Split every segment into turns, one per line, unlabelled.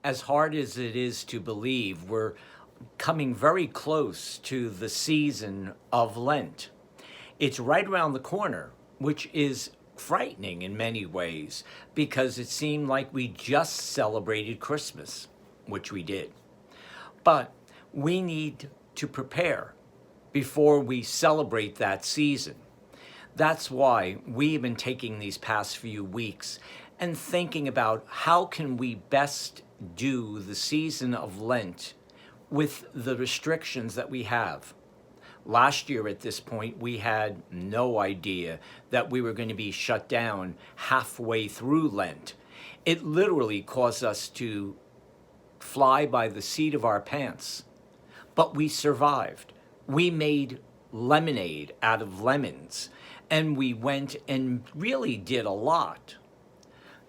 As hard as it is to believe, we're coming very close to the season of Lent. It's right around the corner, which is frightening in many ways because it seemed like we just celebrated Christmas, which we did. But we need to prepare before we celebrate that season. That's why we've been taking these past few weeks and thinking about how can we best do the season of Lent with the restrictions that we have. Last year at this point, we had no idea that we were going to be shut down halfway through Lent. It literally caused us to fly by the seat of our pants, but we survived. We made lemonade out of lemons, and we went and really did a lot.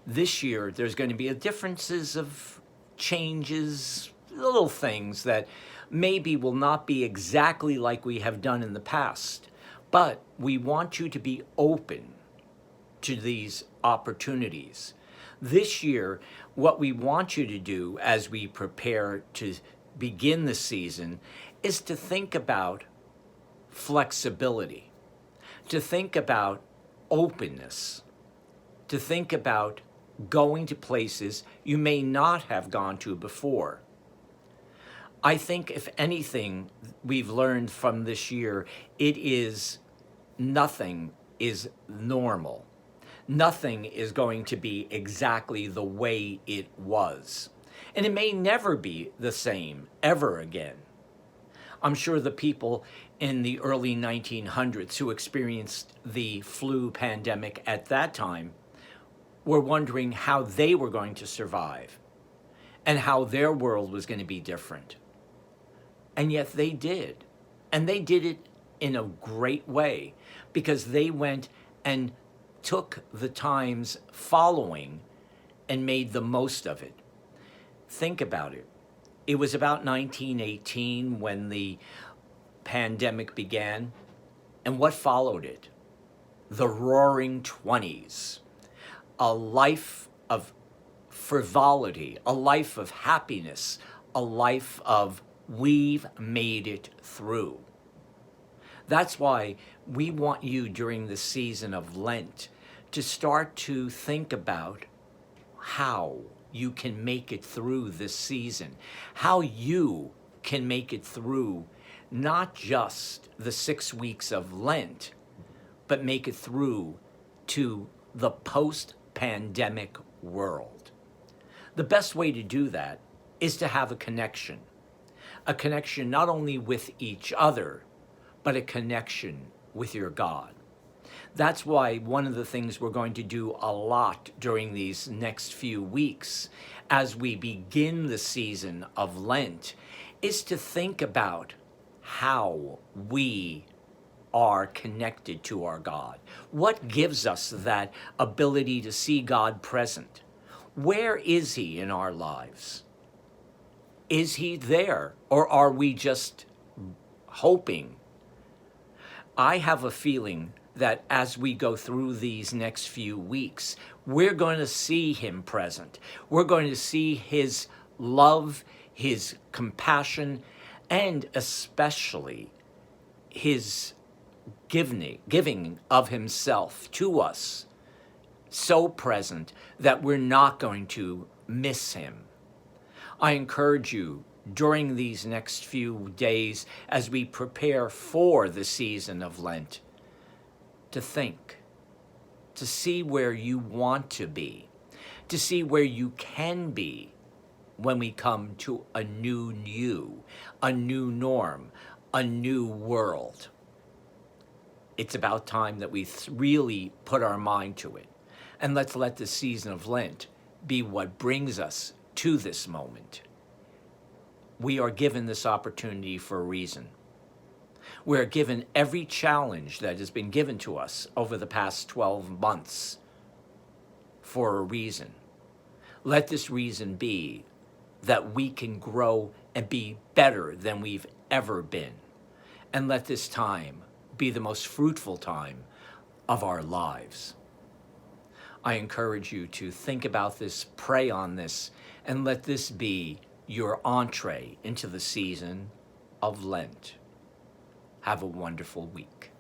This year, there's going to be differences of changes, little things that maybe will not be exactly like we have done in the past. But we want you to be open to these opportunities. This year, what we want you to do as we prepare to begin the season is to think about flexibility, to think about openness, to think about going to places you may not have gone to before. I think if anything we've learned from this year, it is nothing is normal. Nothing is going to be exactly the way it was. And it may never be the same ever again. I'm sure the people in the early 1900s who experienced the flu pandemic at that time were wondering how they were going to survive and how their world was going to be different. And yet they did. And they did it in a great way because they went and took the times following and made the most of it. Think about it. It was about 1918 when the pandemic began. And what followed it? The Roaring Twenties. A life of frivolity, a life of happiness, a life of we've made it through. That's why we want you during the season of Lent to start to think about how you can make it through this season, how you can make it through not just the 6 weeks of Lent, but make it through to the post-pandemic world. The best way to do that is to have a connection not only with each other, but a connection with your God. That's why one of the things we're going to do a lot during these next few weeks as we begin the season of Lent is to think about how we are connected to our God. What gives us that ability to see God present? Where is He in our lives? Is He there, or are we just hoping? I have a feeling that as we go through these next few weeks, we're going to see Him present. We're going to see His love, His compassion, and especially His giving of Himself to us, so present that we're not going to miss Him. I encourage you during these next few days as we prepare for the season of Lent to think, to see where you want to be, to see where you can be when we come to a new you, a new norm, a new world. It's about time that we really put our mind to it. And let's let the season of Lent be what brings us to this moment. We are given this opportunity for a reason. We're given every challenge that has been given to us over the past 12 months for a reason. Let this reason be that we can grow and be better than we've ever been. And let this time be the most fruitful time of our lives. I encourage you to think about this, pray on this, and let this be your entree into the season of Lent. Have a wonderful week.